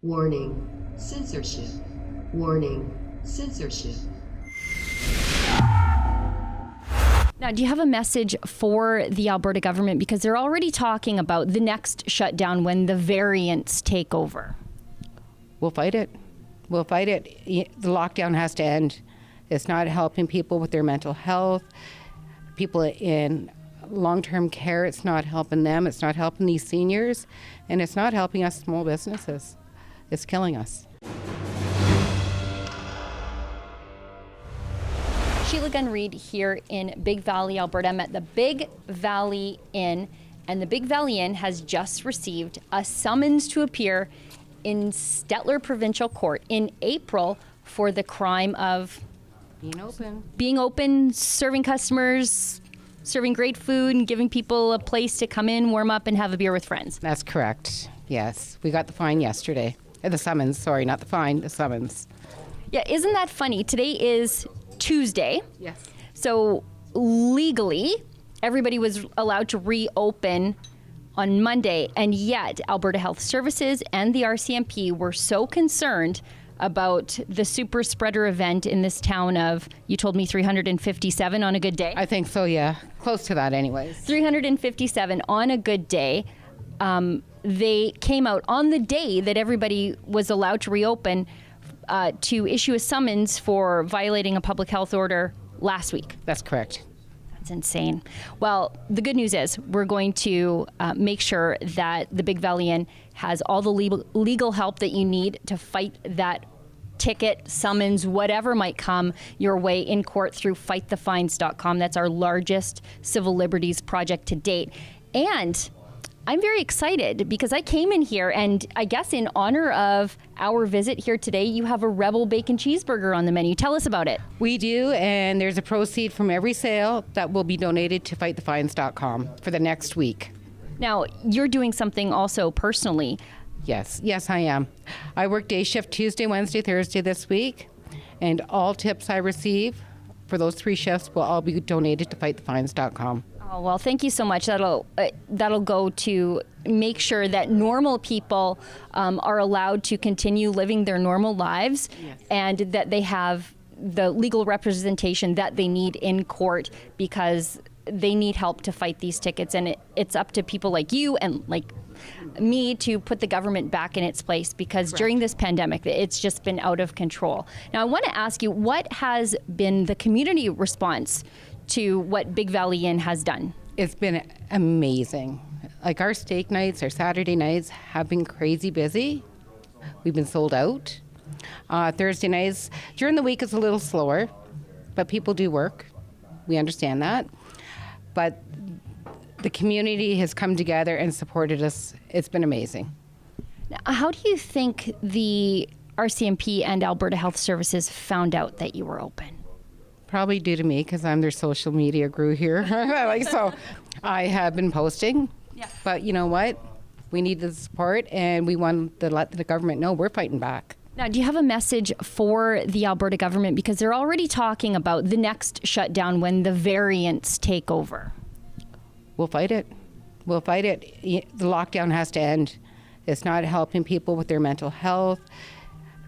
Warning, censorship. Warning, censorship. Now, do you have a message for the Alberta government? Because they're already talking about the next shutdown when the variants take over. We'll fight it. We'll fight it. The lockdown has to end. It's not helping people with their mental health. People in long-term care, it's not helping them. It's not helping these seniors. And it's not helping us small businesses. It's killing us. Sheila, Gunn, Reid here in Big Valley, Alberta. I'm at the Big Valley Inn, and the Big Valley Inn has just received a summons to appear in Stettler Provincial Court in April for the crime of being open, serving customers, serving great food, and giving people a place to come in, warm up, and have a beer with friends. That's correct. Yes. We got the fine yesterday. The summons, sorry, not the fine, the summons. Yeah, isn't that funny? Today is Tuesday. Yes. So legally, everybody was allowed to reopen on Monday, and yet Alberta Health Services and the RCMP were so concerned about the super spreader event in this town of, you told me 357 on a good day? I think so, yeah. Close to that anyways. 357 on a good day. They came out on the day that everybody was allowed to reopen to issue a summons for violating a public health order last week. That's correct. That's insane. Well, the good news is we're going to make sure that the Big Valley Inn has all the legal help that you need to fight that ticket, summons, whatever might come your way in court through fightthefines.com. That's our largest civil liberties project to date. And I'm very excited because I came in here, and I guess in honor of our visit here today, you have a Rebel Bacon Cheeseburger on the menu. Tell us about it. We do, and there's a proceed from every sale that will be donated to fightthefines.com for the next week. Now, you're doing something also personally. Yes, I am. I work day shift Tuesday, Wednesday, Thursday this week, and all tips I receive for those 3 shifts will all be donated to fightthefines.com. Oh, well, thank you so much. That'll go to make sure that normal people are allowed to continue living their normal lives, yes, and that they have the legal representation that they need in court, because they need help to fight these tickets. And it's up to people like you and like me to put the government back in its place, because correct, during this pandemic, it's just been out of control. Now, I want to ask you, what has been the community response to what Big Valley Inn has done? It's been amazing. Like, our steak nights, our Saturday nights have been crazy busy. We've been sold out. Thursday nights, during the week, it's a little slower, but people do work. We understand that. But the community has come together and supported us. It's been amazing. Now, how do you think the RCMP and Alberta Health Services found out that you were open? Probably due to me, because I'm their social media guru here. So I have been posting. Yeah. But you know what? We need the support, and we want to let the government know we're fighting back. Now, do you have a message for the Alberta government? Because they're already talking about the next shutdown when the variants take over. We'll fight it. We'll fight it. The lockdown has to end. It's not helping people with their mental health.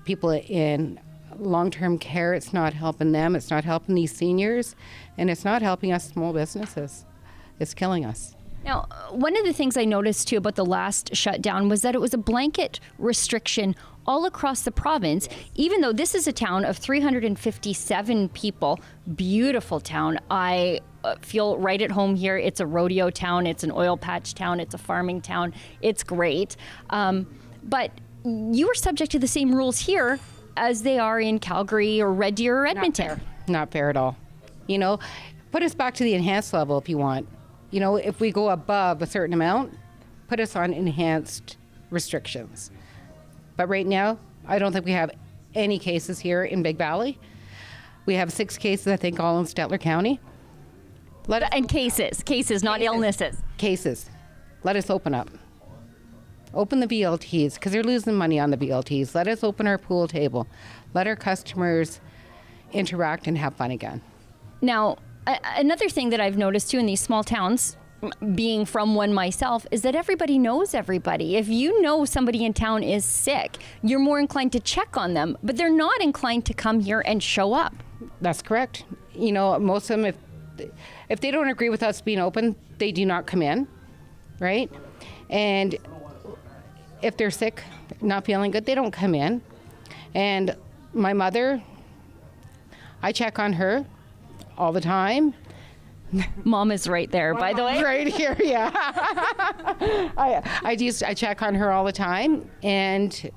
People in long-term care, it's not helping them. It's not helping these seniors. And it's not helping us small businesses. It's killing us. Now, one of the things I noticed too about the last shutdown was that it was a blanket restriction all across the province, even though this is a town of 357 people. Beautiful town. I feel right at home here. It's a rodeo town. It's an oil patch town. It's a farming town. It's great. But you were subject to the same rules here as they are in Calgary or Red Deer or Edmonton. Not fair at all. You know, put us back to the enhanced level if you want. You know, if we go above a certain amount, put us on enhanced restrictions. But right now, I don't think we have any cases here in Big Valley. We have 6 cases, I think, all in Stettler County. Cases, not illnesses. Cases. Let us open up. Open the VLTs, because they're losing money on the VLTs. Let us open our pool table. Let our customers interact and have fun again. Now, another thing that I've noticed too in these small towns, being from one myself, is that everybody knows everybody. If you know somebody in town is sick, you're more inclined to check on them, but they're not inclined to come here and show up. That's correct. You know, most of them, if they don't agree with us being open, they do not come in, right? And if they're sick, not feeling good, they don't come in. And my mother, I check on her all the time. Mom is right there, by the way. Right here, yeah. I check on her all the time, and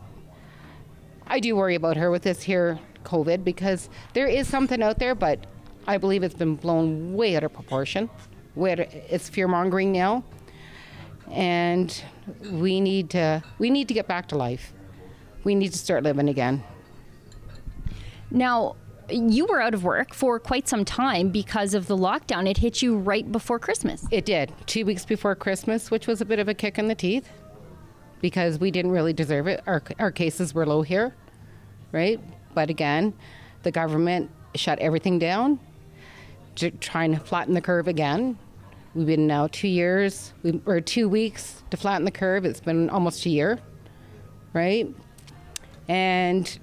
I do worry about her with this here COVID, because there is something out there, but I believe it's been blown way out of proportion. It's fear-mongering now, and we need to get back to life. We need to start living again. Now, you were out of work for quite some time because of the lockdown. It hit you right before Christmas. It did. 2 weeks before Christmas, which was a bit of a kick in the teeth because we didn't really deserve it. Our cases were low here, right? But again, the government shut everything down, trying to flatten the curve again. We've been now 2 years, or 2 weeks to flatten the curve. It's been almost a year, right? And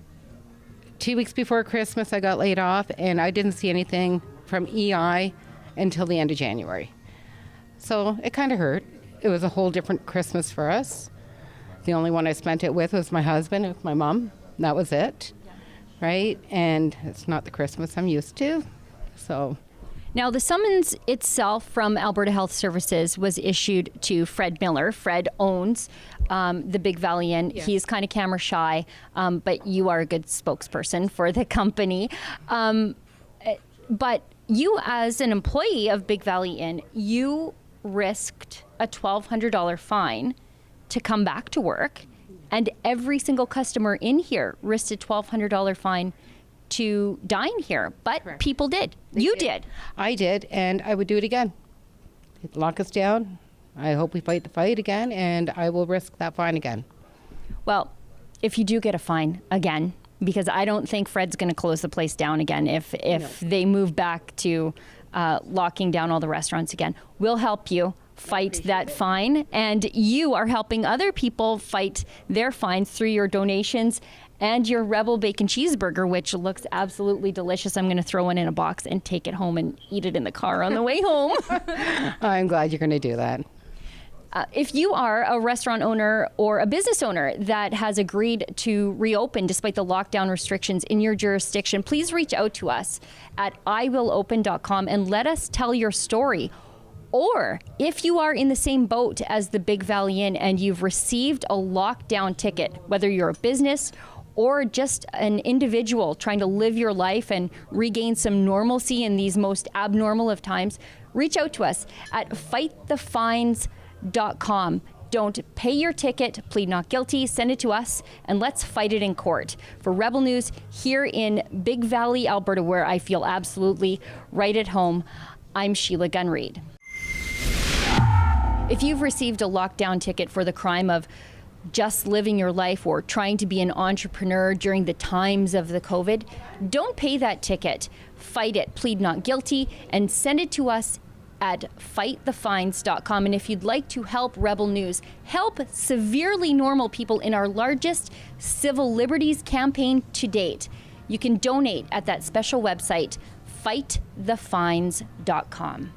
2 weeks before Christmas, I got laid off, and I didn't see anything from EI until the end of January. So it kind of hurt. It was a whole different Christmas for us. The only one I spent it with was my husband and my mom. That was it, right? And it's not the Christmas I'm used to, so. Now, the summons itself from Alberta Health Services was issued to Fred Millar. Fred owns the Big Valley Inn. Yes. He's kind of camera shy, but you are a good spokesperson for the company. But you, as an employee of Big Valley Inn, you risked a $1,200 fine to come back to work, and every single customer in here risked a $1,200 fine to dine here, but correct. People did. You did. I did, and I would do it again. Lock us down. I hope we fight the fight again, and I will risk that fine again. Well, if you do get a fine again, because I don't think Fred's going to close the place down again if they move back to locking down all the restaurants again, we'll help you fight that fine, and you are helping other people fight their fines through your donations and your Rebel Bacon Cheeseburger, which looks absolutely delicious. I'm going to throw one in a box and take it home and eat it in the car on the way home. I'm glad you're going to do that. If you are a restaurant owner or a business owner that has agreed to reopen despite the lockdown restrictions in your jurisdiction, please reach out to us at iwillopen.com and let us tell your story. Or if you are in the same boat as the Big Valley Inn and you've received a lockdown ticket, whether you're a business or just an individual trying to live your life and regain some normalcy in these most abnormal of times, reach out to us at fightthefines.com. Don't pay your ticket, plead not guilty, send it to us, and let's fight it in court. For Rebel News here in Big Valley, Alberta, where I feel absolutely right at home, I'm Sheila Gunn Reid. If you've received a lockdown ticket for the crime of just living your life or trying to be an entrepreneur during the times of the COVID, don't pay that ticket. Fight it, plead not guilty, and send it to us at fightthefines.com. And if you'd like to help Rebel News, help severely normal people in our largest civil liberties campaign to date, you can donate at that special website, fightthefines.com.